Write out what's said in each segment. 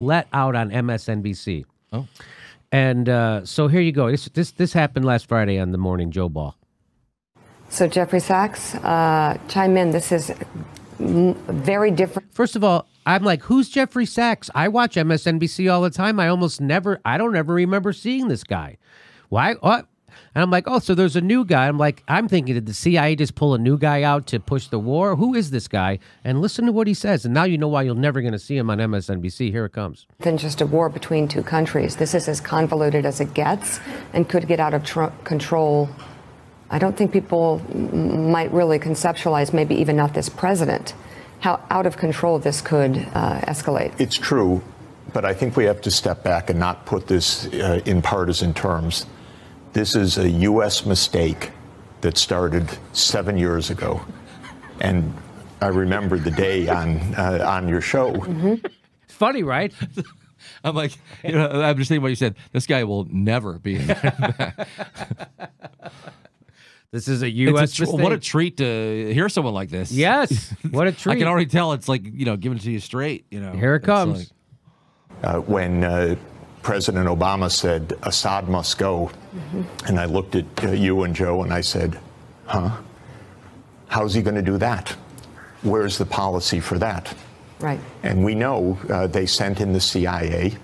let out on MSNBC. Oh. And so here you go. This happened last Friday on the Morning Joe Ball. So Jeffrey Sachs, chime in. This is very different. First of all, I'm like, who's Jeffrey Sachs? I watch MSNBC all the time. I don't ever remember seeing this guy. Why? What? And I'm like, oh, so there's a new guy. I'm thinking, did the CIA just pull a new guy out to push the war? Who is this guy? And listen to what he says. And now you know why you're never going to see him on MSNBC. Here it comes. Than just a war between two countries. This is as convoluted as it gets and could get out of control. I don't think people might really conceptualize, maybe even not this president, how out of control this could escalate. It's true, but I think we have to step back and not put this in partisan terms. This is a U.S. mistake that started 7 years ago. And I remember the day on your show. Mm-hmm. Funny, right? I'm like, I'm just thinking what you said. This guy will never be in there. This is a U.S. mistake. What a treat to hear someone like this. Yes, what a treat. I can already tell it's like, giving it to you straight. Here it comes. Like, when President Obama said, Assad must go, and I looked at you and Joe and I said, how's he going to do that? Where's the policy for that? Right. And we know they sent in the CIA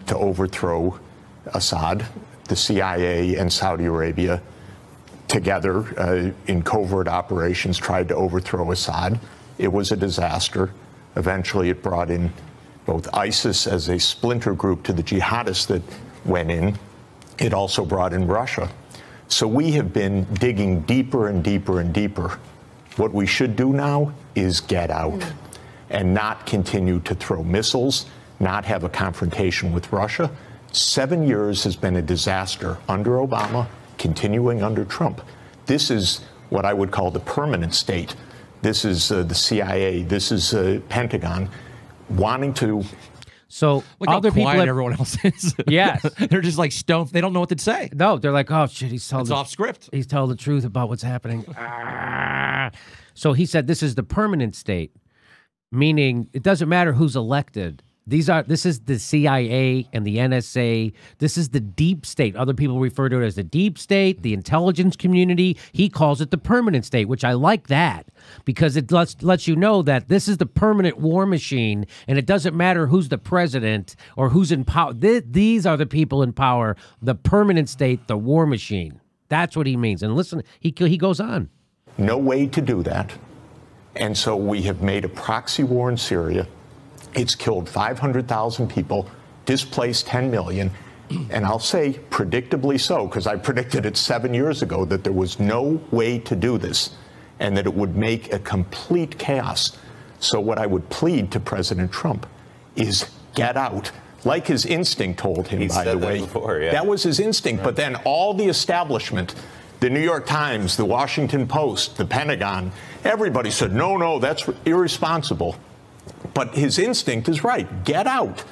to overthrow Assad. The CIA and Saudi Arabia together in covert operations tried to overthrow Assad. It was a disaster. Eventually it brought in both ISIS as a splinter group to the jihadists that went in. It also brought in Russia. So we have been digging deeper and deeper and deeper. What we should do now is get out and not continue to throw missiles, not have a confrontation with Russia. 7 years has been a disaster under Obama, continuing under Trump. This is what I would call the permanent state. This is the CIA. This is Pentagon wanting to. So look other how quiet people, everyone else is. Yes, they're just like stoned. They don't know what to say. No, they're like, oh shit, it's off script. He's telling the truth about what's happening. So he said this is the permanent state, meaning it doesn't matter who's elected. This is the CIA and the NSA. This is the deep state. Other people refer to it as the deep state, the intelligence community. He calls it the permanent state, which I like that because it lets you know that this is the permanent war machine, and it doesn't matter who's the president or who's in power. These are the people in power, the permanent state, the war machine. That's what he means. And listen, he goes on. No way to do that. And so we have made a proxy war in Syria. It's killed 500,000 people, displaced 10 million. And I'll say predictably so, because I predicted it 7 years ago that there was no way to do this and that it would make a complete chaos. So what I would plead to President Trump is get out. Like his instinct told him, by the way. That was his instinct. Right. But then all the establishment, the New York Times, the Washington Post, the Pentagon, everybody said, no, that's irresponsible. But his instinct is right. Get out.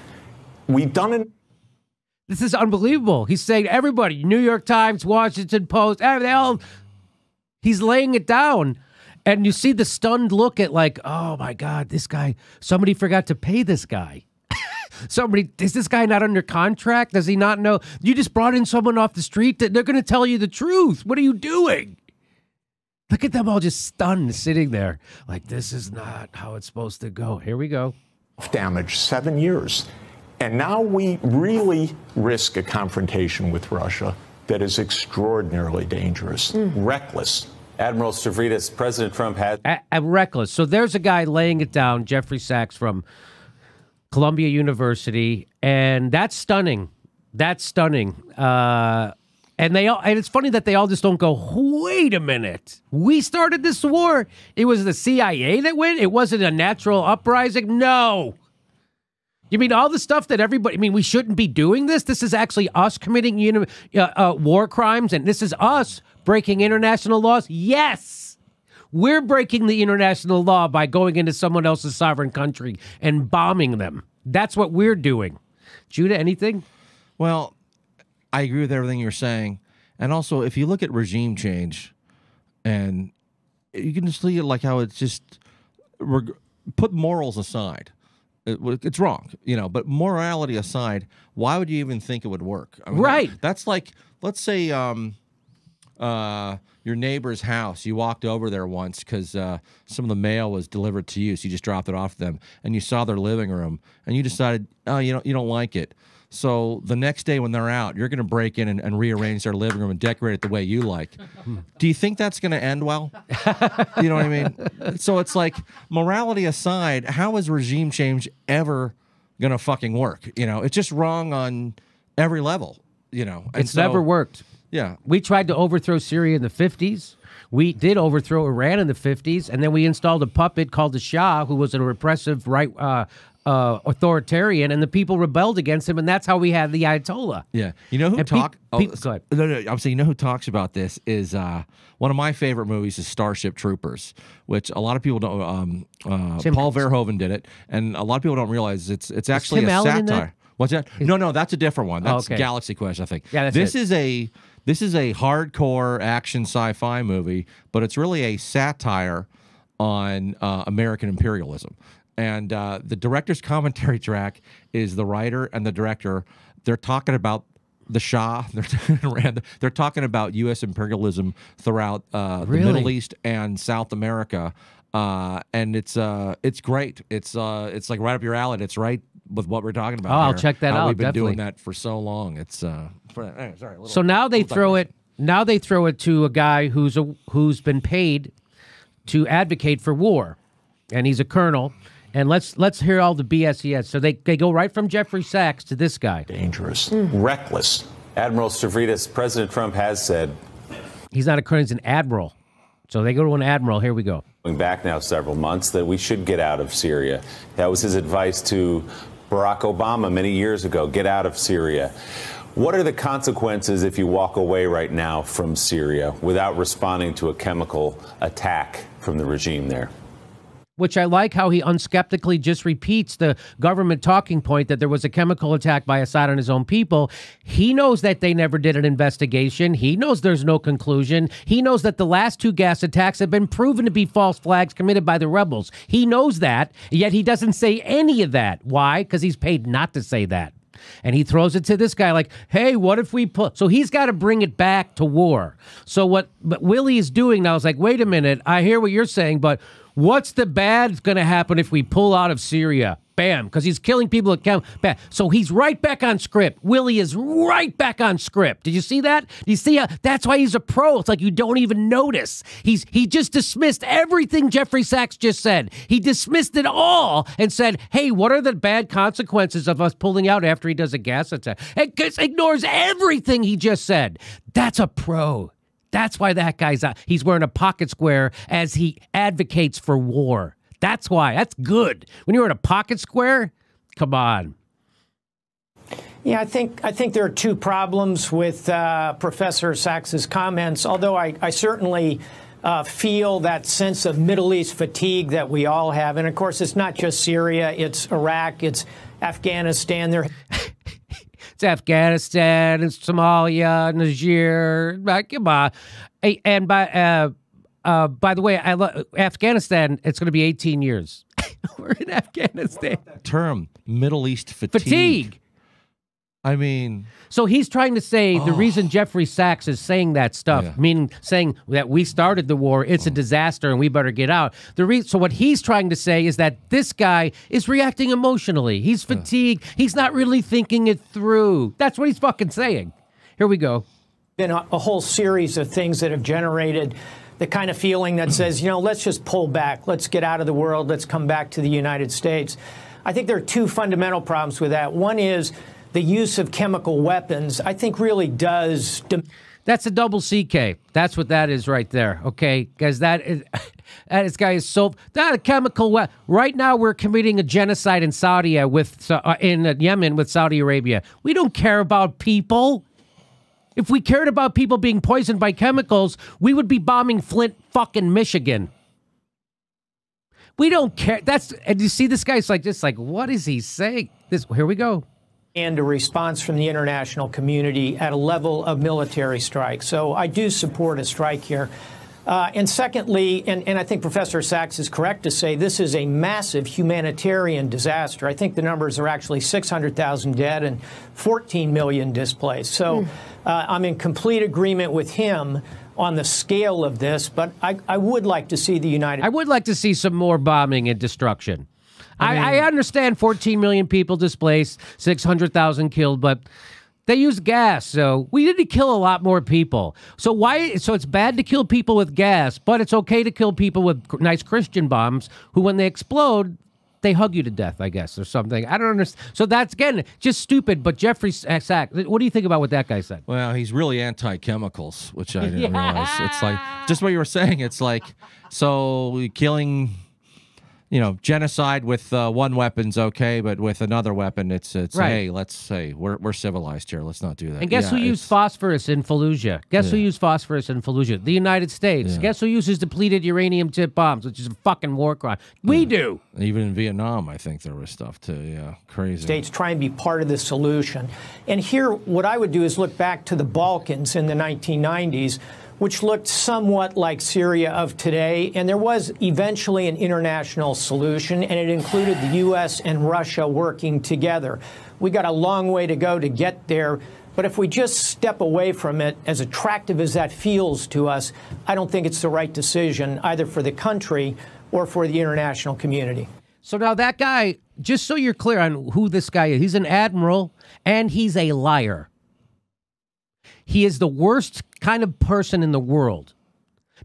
We've done it. This is unbelievable. He's saying everybody, New York Times, Washington Post, he's laying it down. And you see the stunned look at like, oh my God, this guy, somebody forgot to pay this guy. Is this guy not under contract? Does he not know? You just brought in someone off the street that they're going to tell you the truth. What are you doing? Look at them all just stunned, sitting there. Like, this is not how it's supposed to go. Here we go. Damage 7 years. And now we really risk a confrontation with Russia that is extraordinarily dangerous, reckless. Admiral Stavridis, President Trump had... reckless. So there's a guy laying it down, Jeffrey Sachs from Columbia University, and that's stunning. That's stunning. And it's funny that they all just don't go, wait a minute. We started this war. It was the CIA that went? It wasn't a natural uprising? No. You mean all the stuff that everybody, we shouldn't be doing this? This is actually us committing war crimes, and this is us breaking international laws? Yes. We're breaking the international law by going into someone else's sovereign country and bombing them. That's what we're doing. Judah, anything? Well, I agree with everything you're saying. And also, if you look at regime change, and you can just see it like how it's just put morals aside. It's wrong, but morality aside, why would you even think it would work? I mean, Right. That's like, let's say your neighbor's house. You walked over there once because some of the mail was delivered to you, so you just dropped it off to them, and you saw their living room, and you decided, oh, you don't like it. So the next day when they're out, you're going to break in and rearrange their living room and decorate it the way you like. Do you think that's going to end well? You know what I mean? So it's like, morality aside, how is regime change ever going to fucking work? It's just wrong on every level, And It's never worked. Yeah. We tried to overthrow Syria in the 50s. We did overthrow Iran in the 50s, and then we installed a puppet called the Shah, who was a repressive authoritarian, and the people rebelled against him, and that's how we had the Ayatollah. Yeah. You know who go ahead. No, I'm saying, who talks about this is one of my favorite movies is Starship Troopers, which a lot of people don't. Paul Verhoeven did it, and a lot of people don't realize it's actually Tim a Allen in satire. What's that? No, that's a different one. That's okay. Galaxy Quest, I think. Yeah, this is a hardcore action sci-fi movie, but it's really a satire on American imperialism. And the director's commentary track is the writer and the director. They're talking about the Shah. They're talking about U.S. imperialism throughout the Middle East and South America, and it's great. It's like right up your alley. It's right with what we're talking about. I'll check that out. We've been definitely doing that for so long. It's sorry. So now they throw it. Now they throw it to a guy who's been paid to advocate for war, and he's a colonel. And let's hear all the BS he has. So they go right from Jeffrey Sachs to this guy. Dangerous, reckless. Admiral Stavridis, President Trump has said, He's not a colonel, he's an admiral. So they go to an admiral. Here we go. going back now several months, that we should get out of Syria. That was his advice to Barack Obama many years ago: get out of Syria. What are the consequences if you walk away right now from Syria without responding to a chemical attack from the regime there? Which I like how he unskeptically just repeats the government talking point that there was a chemical attack by Assad on his own people. He knows that they never did an investigation. He knows there's no conclusion. He knows that the last two gas attacks have been proven to be false flags committed by the rebels. He knows that, yet he doesn't say any of that. Why? Because he's paid not to say that. And he throws it to this guy like, hey, what if we put... So he's got to bring it back to war. So what Willie is doing now is like, wait a minute, I hear what you're saying, but what's the bad going to happen if we pull out of Syria? Bam, because he's killing people at camp. Bam. So he's right back on script. Willie is right back on script. Did you see that? Do you see how that's why he's a pro? It's like you don't even notice. He just dismissed everything Jeffrey Sachs just said. He dismissed it all and said, hey, what are the bad consequences of us pulling out after he does a gas attack? And ignores everything he just said. That's a pro. That's why that guy's he's wearing a pocket square as he advocates for war. That's why. That's good. When you're in a pocket square, come on. Yeah, I think there are two problems with Professor Sachs's comments, although I certainly feel that sense of Middle East fatigue that we all have. And, of course, it's not just Syria. It's Iraq. It's Afghanistan. It's Afghanistan, it's Somalia, Niger. Come on. And by the way, Afghanistan, it's going to be 18 years. We're in Afghanistan. Term, Middle East fatigue. I mean... So he's trying to say the reason Jeffrey Sachs is saying that stuff, meaning saying that we started the war, it's a disaster and we better get out. So what he's trying to say is that this guy is reacting emotionally. He's fatigued. He's not really thinking it through. That's what he's fucking saying. Here we go. Been a whole series of things that have generated the kind of feeling that says, let's just pull back. Let's get out of the world. Let's come back to the United States. I think there are two fundamental problems with that. One is the use of chemical weapons, I think, really does... That's a double CK. That's what that is right there, okay? Because this guy is so... That a chemical weapon. Right now, we're committing a genocide in in Yemen with Saudi Arabia. We don't care about people. If we cared about people being poisoned by chemicals, we would be bombing Flint, fucking Michigan. We don't care. And you see this guy's like, what is he saying? Here we go. And a response from the international community at a level of military strike. So I do support a strike here. And secondly, and I think Professor Sachs is correct to say this is a massive humanitarian disaster. I think the numbers are actually 600,000 dead and 14 million displaced. So I'm in complete agreement with him on the scale of this, but I would like to see the United... I would like to see some more bombing and destruction. I understand 14 million people displaced, 600,000 killed, but they used gas, so we need to kill a lot more people. So why? So it's bad to kill people with gas, but it's okay to kill people with nice Christian bombs who, when they explode, they hug you to death, I guess, or something. I don't understand. So that's, again, just stupid. But Jeffrey Sachs, what do you think about what that guy said? Well, he's really anti-chemicals, which I didn't realize. It's like, just what you were saying. It's like, so killing... genocide with one weapon's okay, but with another weapon, it's right. Hey, let's say we're civilized here. Let's not do that. And guess who used phosphorus in Fallujah? Guess who used phosphorus in Fallujah? The United States. Guess who uses depleted uranium-tipped bombs, which is a fucking war crime? We do. Even in Vietnam, I think there was stuff too. Yeah, crazy. States try and be part of the solution. And here, what I would do is look back to the Balkans in the 1990s, which looked somewhat like Syria of today, and there was eventually an international solution, and it included the U.S. and Russia working together. We got a long way to go to get there, but if we just step away from it, as attractive as that feels to us, I don't think it's the right decision, either for the country or for the international community. So now that guy, just so you're clear on who this guy is, he's an admiral, and he's a liar. He is the worst kind of person in the world,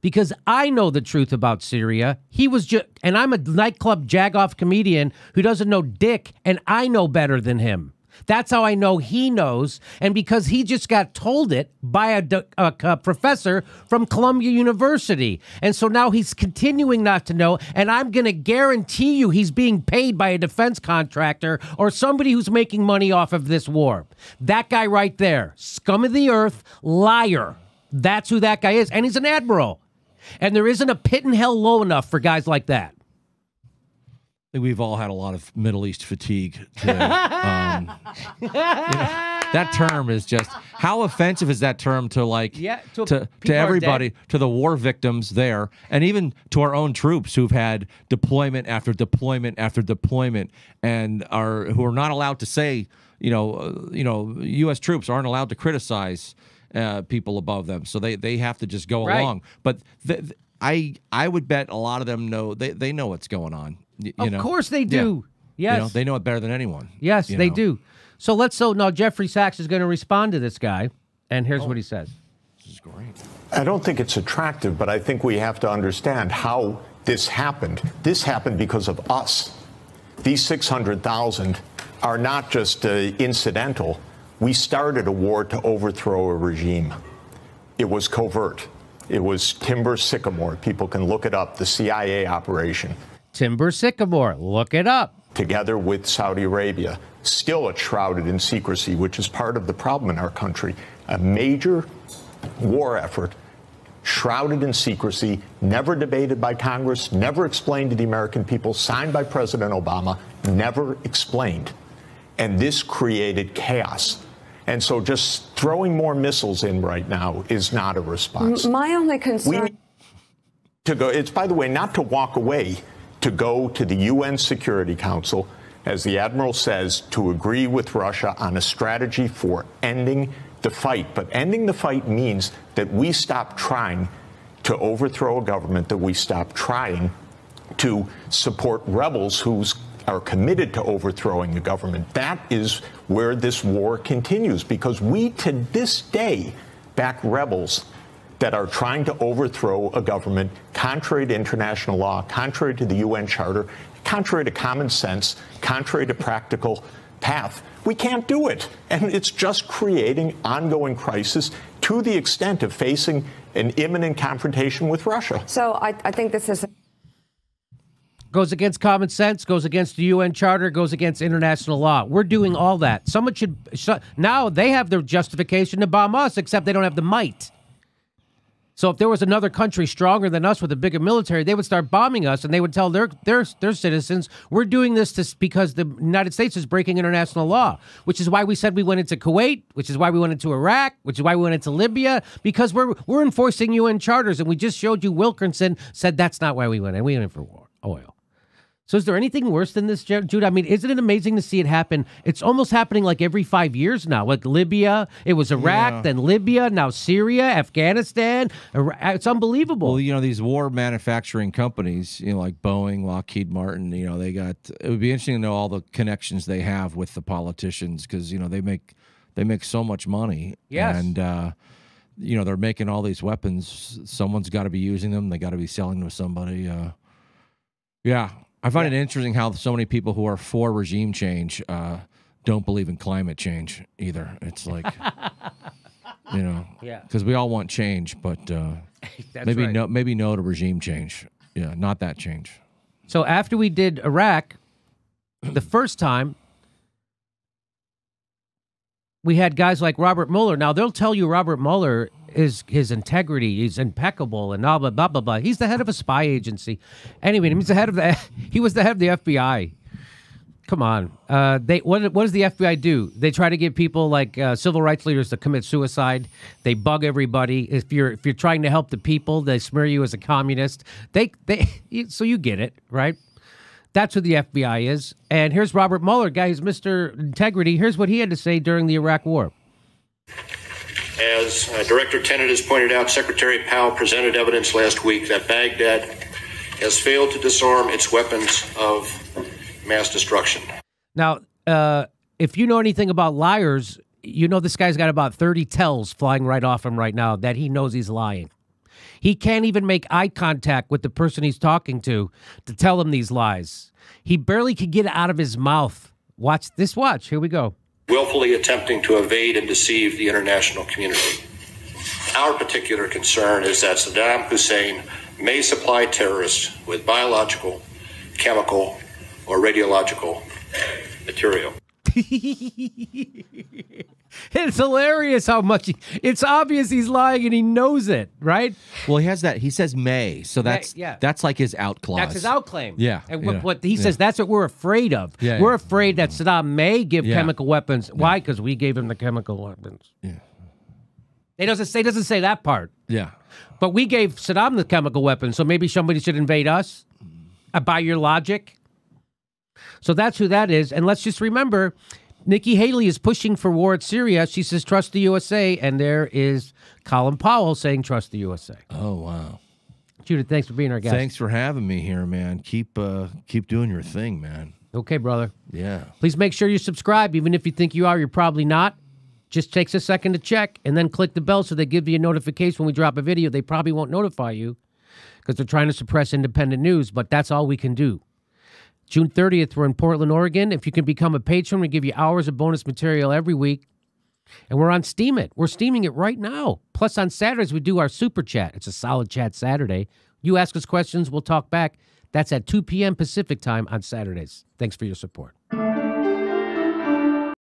because I know the truth about Syria. He was just, and I'm a nightclub jagoff comedian who doesn't know dick, and I know better than him. That's how I know he knows, and because he just got told it by a professor from Columbia University. And so now he's continuing not to know, and I'm going to guarantee you he's being paid by a defense contractor or somebody who's making money off of this war. That guy right there, scum of the earth, liar. That's who that guy is, and he's an admiral. And there isn't a pit in hell low enough for guys like that. I think we've all had a lot of Middle East fatigue today. That term is just, how offensive is that term to to everybody, to the war victims there, and even to our own troops who've had deployment after deployment after deployment, and who are not allowed to say, U.S. troops aren't allowed to criticize people above them, so they have to just go along. But I would bet a lot of them know they know what's going on. Of course they do. Yeah. Yes. They know it better than anyone. Yes, they do. So now Jeffrey Sachs is going to respond to this guy, and here's what he says. This is great. I don't think it's attractive, but I think we have to understand how this happened. This happened because of us. These 600,000 are not just incidental. We started a war to overthrow a regime. It was covert. It was Timber Sycamore. People can look it up, the CIA operation. Timber Sycamore, look it up. Together with Saudi Arabia, still it's shrouded in secrecy, which is part of the problem in our country. A major war effort, shrouded in secrecy, never debated by Congress, never explained to the American people, signed by President Obama, never explained. And this created chaos. And so just throwing more missiles in right now is not a response. My only concern... It's, by the way, not to walk away, to go to the UN Security Council, as the Admiral says, to agree with Russia on a strategy for ending the fight. But ending the fight means that we stop trying to overthrow a government, that we stop trying to support rebels who are committed to overthrowing a government. That is where this war continues, because we, to this day, back rebels that are trying to overthrow a government contrary to international law, contrary to the UN Charter, contrary to common sense, contrary to practical path. We can't do it. And it's just creating ongoing crisis to the extent of facing an imminent confrontation with Russia. So I think this is... Goes against common sense, goes against the UN Charter, goes against international law. We're doing all that. Someone should... Now they have their justification to bomb us, except they don't have the might. So if there was another country stronger than us with a bigger military, they would start bombing us, and they would tell their citizens, we're doing this because the United States is breaking international law, which is why we said we went into Kuwait, which is why we went into Iraq, which is why we went into Libya, because we're enforcing UN charters, and we just showed you Wilkinson said that's not why we went in. We went in for oil. So is there anything worse than this, Jude? I mean, isn't it amazing to see it happen? It's almost happening like every 5 years now. Like Libya, it was Iraq, then Libya, now Syria, Afghanistan. It's unbelievable. Well, these war manufacturing companies, like Boeing, Lockheed Martin, it would be interesting to know all the connections they have with the politicians because, they make so much money. Yes. And, they're making all these weapons. Someone's got to be using them. They got to be selling them to somebody. Yeah. I find it interesting how so many people who are for regime change don't believe in climate change either. It's like, because we all want change, but maybe no to regime change. Yeah, not that change. So after we did Iraq, the first time, we had guys like Robert Mueller. Now, they'll tell you Robert Mueller is his integrity. He's impeccable and blah, blah, blah, blah, blah. He's the head of a spy agency. Anyway, he was the head of the FBI. Come on. What does the FBI do? They try to get people like civil rights leaders to commit suicide. They bug everybody. If you're trying to help the people, they smear you as a communist. So you get it, right? That's what the FBI is. And here's Robert Mueller, guy who's Mr. Integrity. Here's what he had to say during the Iraq War. As Director Tenet has pointed out, Secretary Powell presented evidence last week that Baghdad has failed to disarm its weapons of mass destruction. Now, if you know anything about liars, this guy's got about 30 tells flying right off him right now that he knows he's lying. He can't even make eye contact with the person he's talking to tell him these lies. He barely could get it out of his mouth. Watch. Here we go. Willfully attempting to evade and deceive the international community. Our particular concern is that Saddam Hussein may supply terrorists with biological, chemical, or radiological material. It's hilarious how much it's obvious he's lying and he knows it, right? Well, he has that. He says may, so that's like his out clause. That's his out claim. Yeah. And what he says, that's what we're afraid of. Yeah, we're afraid that Saddam may give chemical weapons. Why? Because we gave him the chemical weapons. Yeah. It doesn't say that part. Yeah. But we gave Saddam the chemical weapons, so maybe somebody should invade us by your logic. So that's who that is. And let's just remember, Nikki Haley is pushing for war at Syria. She says, trust the USA. And there is Colin Powell saying, trust the USA. Oh, wow. Judith, thanks for being our guest. Thanks for having me here, man. Keep doing your thing, man. Okay, brother. Yeah. Please make sure you subscribe. Even if you think you are, you're probably not. Just takes a second to check and then click the bell so they give you a notification when we drop a video. They probably won't notify you because they're trying to suppress independent news, but that's all we can do. June 30th, we're in Portland, Oregon. If you can become a patron, we give you hours of bonus material every week. And we're on Steam It. We're steaming it right now. Plus, on Saturdays, we do our Super Chat. It's a solid chat Saturday. You ask us questions, we'll talk back. That's at 2 p.m. Pacific time on Saturdays. Thanks for your support.